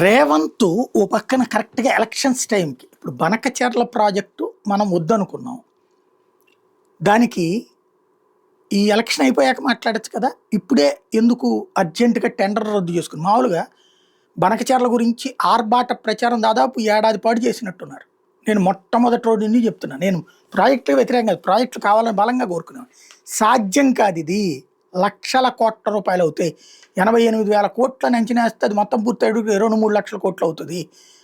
రేవంత్ ఓ పక్కన కరెక్ట్‌గా ఎలక్షన్స్ టైంకి ఇప్పుడు బనకచెర్ల ప్రాజెక్టు మనం వద్దనుకున్నాం. దానికి ఈ ఎలక్షన్ అయిపోయాక మాట్లాడొచ్చు కదా! ఇప్పుడే ఎందుకు అర్జెంట్‌గా టెండర్ రద్దు చేసుకుని మామూలుగా బనకచెర్ల గురించి ఆర్భాట ప్రచారం దాదాపు ఏడాది పాటు చేసినట్టున్నారు. నేను మొట్టమొదటి రోజు నుండి చెప్తున్నా. నేను ప్రాజెక్టులకు వ్యతిరేకం కాదు. ప్రాజెక్టులు కావాలని బలంగా కోరుకునేవాడిని. సాధ్యం కాదిది. లక్షల కోట్ల రూపాయలవుతాయి. 88,000 కోట్లని అంచనా ఏస్తే అది మొత్తం పూర్తయ్యేటికి 2, 3 లక్షల కోట్లవుతది.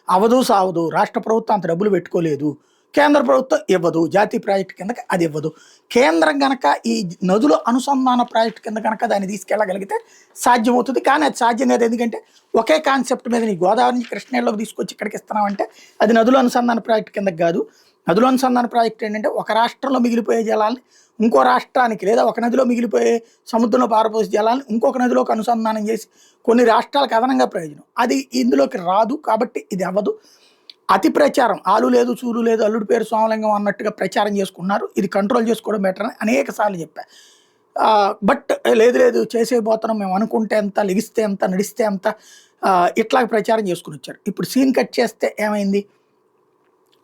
అవ్వదు, సావదు. రాష్ట్ర ప్రభుత్వం అంత డబ్బులు పెట్టుకోలేదు. కేంద్ర ప్రభుత్వం ఇవ్వదు. జాతీయ ప్రాజెక్టు కిందకి అది ఇవ్వదు. కేంద్రం గనక ఈ నదుల అనుసంధాన ప్రాజెక్టు కింద గనక దాన్ని తీసుకెళ్ళగలిగితే సాధ్యమవుతుంది. కానీ అది సాధ్యం కాదు. ఎందుకంటే ఒకే కాన్సెప్ట్ మీద నీ గోదావరి నుంచి కృష్ణేలోకి తీసుకొచ్చి ఇక్కడికి ఇస్తున్నామంటే అది నదుల అనుసంధాన ప్రాజెక్టు కిందకి కాదు. నదుల అనుసంధాన ప్రాజెక్టు ఏంటంటే ఒక రాష్ట్రంలో మిగిలిపోయే జలాల్ని ఇంకో రాష్ట్రానికి లేదా ఒక నదిలో మిగిలిపోయే సముద్రంలో పారపోసే జలాన్ని ఇంకొక నదిలోకి అనుసంధానం చేసి కొన్ని రాష్ట్రాలకు అదనంగా ప్రయోజనం. అది ఇందులోకి రాదు. కాబట్టి ఇది అవ్వదు. అతి ప్రచారం ఆలు లేదు, చూలు లేదు, అల్లుడి పేరు సోమలింగం అన్నట్టుగా ప్రచారం చేసుకున్నారు. ఇది కంట్రోల్ చేసుకోవడం బెటర్ అని అనేక సార్లు చెప్పా. బట్ లేదు లేదు చేసేయబోతున్నాం మేము అనుకుంటే ఎంత, లెగిస్తే ఎంత, నడిస్తే ఎంత, ఇట్లా ప్రచారం చేసుకుని వచ్చారు. ఇప్పుడు సీన్ కట్ చేస్తే ఏమైంది?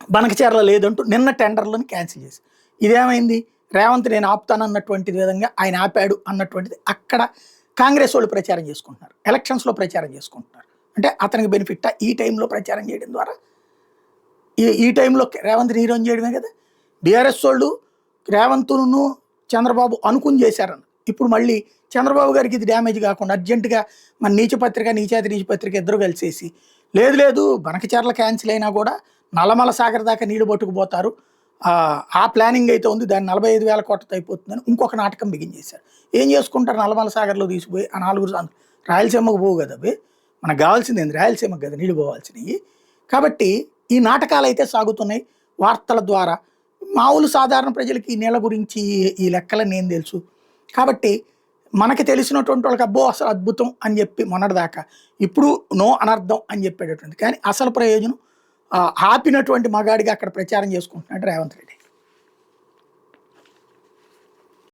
బనకచెర్ల లేదంటూ నిన్న టెండర్లను క్యాన్సిల్ చేసి ఇదేమైంది? రేవంత్ నేను ఆపుతానన్నటువంటి విధంగా ఆయన ఆపాడు అన్నటువంటిది అక్కడ కాంగ్రెస్ వాళ్ళు ప్రచారం చేసుకుంటున్నారు. ఎలక్షన్స్లో ప్రచారం చేసుకుంటున్నారు. అంటే అతనికి బెనిఫిట్ ఈ టైంలో ప్రచారం చేయడం ద్వారా ఈ టైంలో రేవంత్ హీరోని చేయడమే కదా. బీఆర్ఎస్ వాళ్ళు రేవంత్ను చంద్రబాబు అనుకుని చేశారన్న. ఇప్పుడు మళ్ళీ చంద్రబాబు గారికి ఇది డ్యామేజ్ కాకుండా అర్జెంటుగా మన నీచపత్రిక నీచాతి నీచపత్రిక ఇద్దరు కలిసేసి లేదు లేదు బనకచెర్ల క్యాన్సిల్ అయినా కూడా నల్లమల సాగర్ దాకా నీళ్లు పట్టుకుపోతారు, ఆ ప్లానింగ్ అయితే ఉంది, దాన్ని 45,000 కోట్లతో అయిపోతుందని ఇంకొక నాటకం బిగించేశారు. ఏం చేసుకుంటారు? నల్లమల సాగర్లో తీసిపోయి ఆ 4 రాయలసీమకు పోవు కదా అవి. మనకు కావాల్సింది ఏంది? రాయలసీమకు కదా నీళ్ళు పోవాల్సినవి. కాబట్టి ఈ నాటకాలు అయితే సాగుతున్నాయి వార్తల ద్వారా. మామూలు సాధారణ ప్రజలకి ఈ నీళ్ళ గురించి ఈ లెక్కలని ఏం తెలుసు. కాబట్టి మనకి తెలిసినటువంటి వాళ్ళకి అబ్బో అసలు అద్భుతం అని చెప్పి మొన్నటిదాకా ఇప్పుడు నో అనర్థం అని చెప్పేటటువంటి. కానీ అసలు ప్రయోజనం ఆపినటువంటి మగాడిగా అక్కడ ప్రచారం చేసుకుంటున్నాడు రేవంత్ రెడ్డి.